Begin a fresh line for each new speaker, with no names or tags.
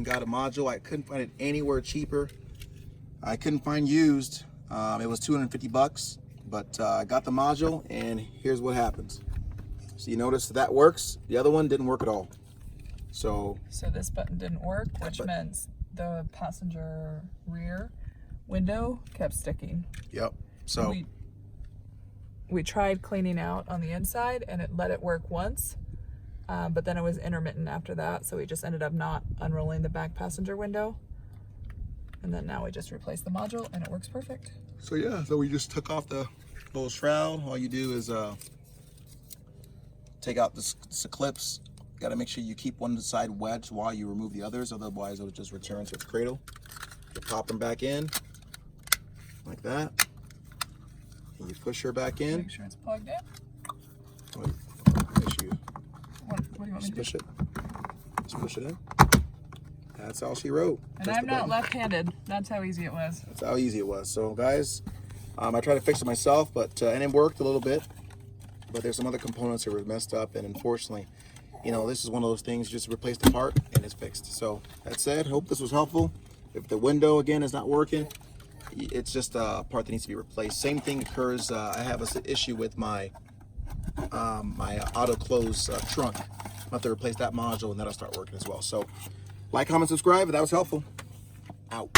and got a module. I couldn't find it anywhere cheaper. I couldn't find used. It was 250 bucks, but I got the module, and here's what happens. So you notice that works. The other one didn't work at all. So
this button didn't work, which meant the passenger rear window kept sticking.
Yep. So
we tried cleaning out on the inside, and it let it work once, but then it was intermittent after that, so we just ended up not unrolling the back passenger window. And then now we just replaced the module, and it works perfect.
So yeah, so we just took off the little shroud. All you do is take out the clips. Got to make sure you keep one side wedged while you remove the others, otherwise it'll just return to its cradle. You pop them back in like that, and you push her back in.
Make sure it's plugged in.
Wait, make sure you
What do you want me to
push
do?
it. Just push it in. That's all she wrote.
And I'm not left-handed. That's how easy it was.
That's how easy it was. So guys, I tried to fix it myself, but and it worked a little bit. But there's some other components that were messed up, and unfortunately, you know, this is one of those things. Just replace the part and it's fixed. So that said, hope this was helpful. If the window again is not working, it's just a part that needs to be replaced. Same thing occurs. I have an issue with my my auto close trunk. I'll have to replace that module, and that'll start working as well. So like, comment, subscribe if that was helpful. Out.